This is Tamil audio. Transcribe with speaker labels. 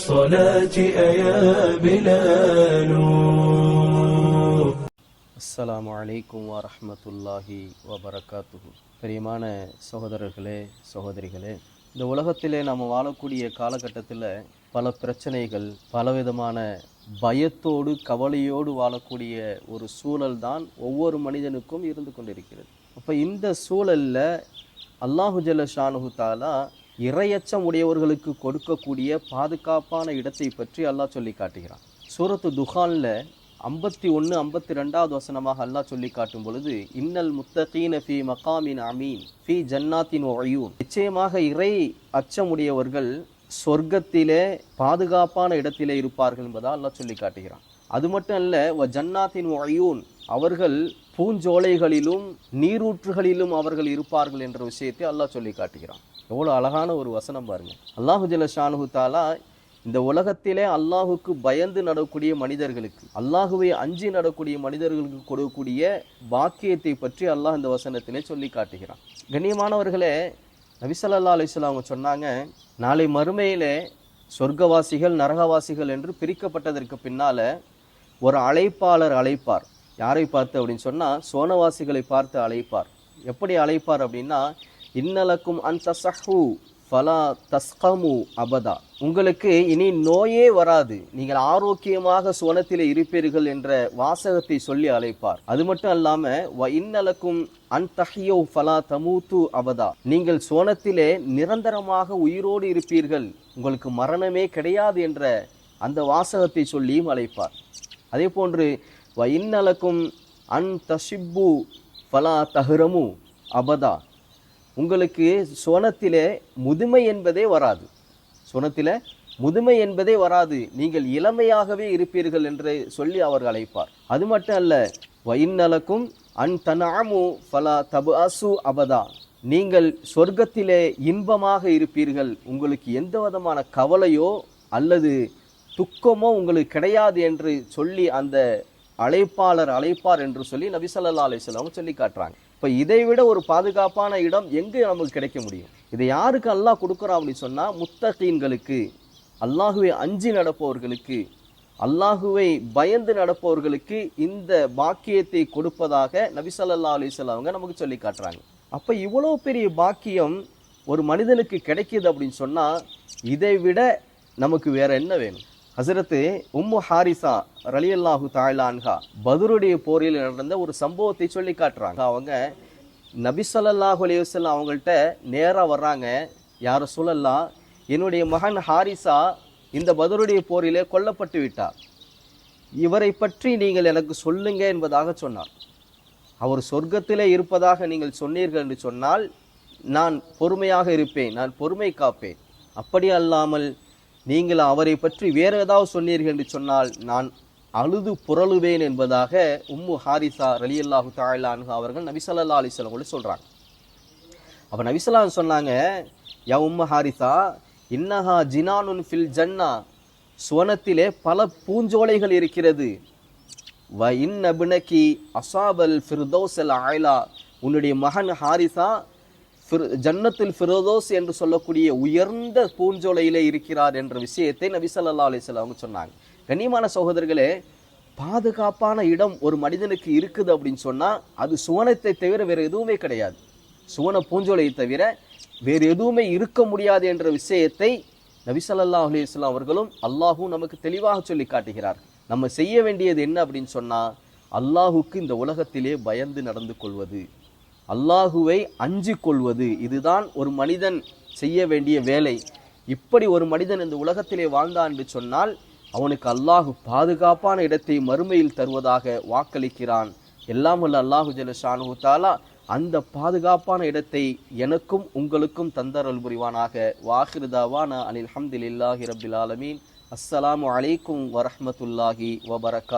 Speaker 1: الصلاة يا بلال.
Speaker 2: அஸ்ஸலாமு அலைக்கும் வரஹ்மத்துல்லாஹி வபரகாத்துஹு. பிரியமான சகோதரர்களே, சகோதரிகளே, இந்த உலகத்திலே நாம் வாழக்கூடிய காலகட்டத்தில் பல பிரச்சனைகள், பலவிதமான பயத்தோடு கவலையோடு வாழக்கூடிய ஒரு சூழல் தான் ஒவ்வொரு மனிதனுக்கும் இருந்து கொண்டிருக்கிறது. அப்போ இந்த சூழலில் அல்லாஹு ஜல்ல ஷானுஹு தஆலா இறையச்சம் உடையவர்களுக்கு கொடுக்கக்கூடிய பாதுகாப்பான இடத்தை பற்றி அல்லாஹ் சொல்லி காட்டுகிறான். சூரத்து துஹானில் 51, 52வது வசனமாக அல்லாஹ் சொல்லி காட்டும் பொழுது, இன்னல் முத்தகீன ஃபீ மகாமின் அமீன் ஃபீ ஜன்னாத்தின் ஒயூன், நிச்சயமாக இறை அச்சமுடையவர்கள் சொர்க்கத்திலே பாதுகாப்பான இடத்திலே இருப்பார்கள் என்பதாக அல்லாஹ் சொல்லி காட்டுகிறான். அது மட்டும் அல்ல, வ ஜன்னாத்தின் ஒயூன், அவர்கள் பூஞ்சோலைகளிலும் நீரூற்றுகளிலும் அவர்கள் இருப்பார்கள் என்ற விஷயத்தை அல்லாஹ் சொல்லி காட்டுகிறான். எவ்வளோ அழகான ஒரு வசனம் பாருங்க. அல்லாஹு ஜல்ல ஷானுஹு தஆலா இந்த உலகத்திலே அல்லாஹுக்கு பயந்து நடக்கூடிய மனிதர்களுக்கு, அல்லாஹுவை அஞ்சி நடக்கூடிய மனிதர்களுக்கு கொடுக்கக்கூடிய பாக்கியத்தை பற்றி அல்லாஹ் இந்த வசனத்திலே சொல்லி காட்டுகிறான். கண்ணியமானவர்களே, நபி ஸல்லல்லாஹு அலைஹி வஸல்லம் அவங்க சொன்னாங்க, நாளை மறுமையிலே சொர்க்கவாசிகள் நரகவாசிகள் என்று பிரிக்கப்பட்டதற்கு பின்னால ஒரு அழைப்பாளர் அழைப்பார். யாரை பார்த்து அப்படின்னு சொன்னால், சோனவாசிகளை பார்த்து அழைப்பார். எப்படி அழைப்பார் அப்படின்னா, இன்னலக்கும் அன் தஸஹு ஃபலா தஸ்கமு அபதா, உங்களுக்கு இனி நோயே வராது, நீங்கள் ஆரோக்கியமாக சுவனத்திலே இருப்பீர்கள் என்ற வாசகத்தை சொல்லி அழைப்பார். அது மட்டும் அல்லாம, வ இன்னலக்கும் அன் தஹ்யு ஃபலா தமூத்து அபதா, நீங்கள் சுவனத்திலே நிரந்தரமாக உயிரோடு இருப்பீர்கள், உங்களுக்கு மரணமே கிடையாது என்ற அந்த வாசகத்தை சொல்லியும் அழைப்பார். அதே போன்று வ இன்னலக்கும் அன் தஷிப்பு ஃபலா தஹ்ரமு அபதா, உங்களுக்கு சுவனத்திலே முதுமை என்பதே வராது, சுவனத்திலே முதுமை என்பதே வராது, நீங்கள் இளமையாகவே இருப்பீர்கள் என்று சொல்லி அவர் அழைப்பார். அது மட்டும் அல்ல, வஇன்னலக்கும் அன் தனஅமு ஃபலா தபஅசு அபதா, நீங்கள் சொர்க்கத்திலே இன்பமாக இருப்பீர்கள், உங்களுக்கு எந்த விதமான கவலையோ அல்லது துக்கமோ உங்களுக்கு கிடையாது என்று சொல்லி அந்த அழைப்பாளர் அழைப்பார் என்று சொல்லி நபி ஸல்லல்லாஹு அலைஹி வஸல்லம் சொல்லி காட்டுறாங்க. இப்போ இதை விட ஒரு பாதுகாப்பான இடம் எங்கே நமக்கு கிடைக்க முடியும்? இதை யாருக்கு அல்லாஹ் கொடுக்குறான் அப்படின்னு சொன்னால், முத்தகீன்களுக்கு, அல்லாஹுவை அஞ்சி நடப்பவர்களுக்கு, அல்லாஹுவை பயந்து நடப்பவர்களுக்கு இந்த பாக்கியத்தை கொடுப்பதாக நபி ஸல்லல்லாஹு அலைஹி வஸல்லம் அவங்க நமக்கு சொல்லி காட்டுறாங்க. அப்போ இவ்வளோ பெரிய பாக்கியம் ஒரு மனிதனுக்கு கிடைக்கிது அப்படின்னு சொன்னால், இதை விட நமக்கு வேற என்ன வேணும்? ஹஸரத்து உம்மு ஹாரிசா ரலியல்லாஹு தஆலா அன்ஹா பத்ருடைய போரில் நடந்த ஒரு சம்பவத்தை சொல்லி காட்டுறாங்க. அவங்க நபி ஸல்லல்லாஹு அலைஹி வஸல்லம் அவங்கள்ட்ட நேராக வர்றாங்க. யார் ரசூலல்லாஹ், என்னுடைய மகன் ஹாரிசா இந்த பத்ருடைய போரிலே கொல்லப்பட்டு விட்டார், இவரை பற்றி நீங்கள் எனக்கு சொல்லுங்க என்பதாக சொன்னார். அவர் சொர்க்கத்திலே இருப்பதாக நீங்கள் சொன்னீர்கள் என்று சொன்னால் நான் பொறுமையாக இருப்பேன், நான் பொறுமை காப்பேன். அப்படி அல்லாமல் நீங்கள் அவரை பற்றி வேறு ஏதாவது சொன்னீர்கள் என்று சொன்னால் நான் அழுது புரளுவேன் என்பதாக உம்மு ஹாரிசா ரலியல்லாஹு தஆலா அன்ஹா அவர்கள் நபி ஸல்லல்லாஹு அலைஹி வஸல்லம் சொல்றாங்க. அப்ப நபி ஸல்லல்லாஹு சொன்னாங்க, யா உம்மு ஹாரிசா, இன்னஹா ஜினானுன் ஃபில் ஜன்னா, சுவனத்திலே பல பூஞ்சோலைகள் இருக்கிறது. வ இன்னப்னகி அஸாபல் ஃபிர்தௌஸல் அலா, உன்னுடைய மகன் ஹாரிசா ஜன்னத்துல் ஃபிர்தௌஸ் என்று சொல்லக்கூடிய உயர்ந்த பூஞ்சோலையிலே இருக்கிறார் என்ற விஷயத்தை நபி ஸல்லல்லாஹு அலைஹி வஸல்லம் சொன்னாங்க. கண்ணியமான சகோதரர்களே, பாதுகாப்பான இடம் ஒரு மனிதனுக்கு இருக்குது அப்படின்னு சொன்னால் அது சுவனத்தை தவிர வேறு எதுவுமே கிடையாது. சுவன பூஞ்சோலையை தவிர வேறு எதுவுமே இருக்க முடியாது என்ற விஷயத்தை நபி ஸல்லல்லாஹு அலைஹி வஸல்லம் அவர்களும் அல்லாஹும் நமக்கு தெளிவாக சொல்லி காட்டுகிறார். நம்ம செய்ய வேண்டியது என்ன அப்படின்னு சொன்னால், அல்லாஹுக்கு இந்த உலகத்திலே பயந்து நடந்து கொள்வது, அல்லாஹுவை அஞ்சி கொள்வது, இதுதான் ஒரு மனிதன் செய்ய வேண்டிய வேலை. இப்படி ஒரு மனிதன் இந்த உலகத்திலே வாழ்ந்தான் என்று சொன்னால் அவனுக்கு அல்லாஹு பாதுகாப்பான இடத்தை மறுமையில் தருவதாக வாக்களிக்கிறான். எல்லாம் வல்ல அல்லாஹு ஜல்ல ஷானுஹு தஆலா அந்த பாதுகாப்பான இடத்தை எனக்கும் உங்களுக்கும் தந்தரல் புரிவானாக. வாஹிரு தாவானா அனில் ஹம்துலில்லாஹி ரப்பில் ஆலமீன். அஸ்ஸலாமு அலைக்கும் வரஹ்மத்துல்லாஹி வபரகாத்துஹு.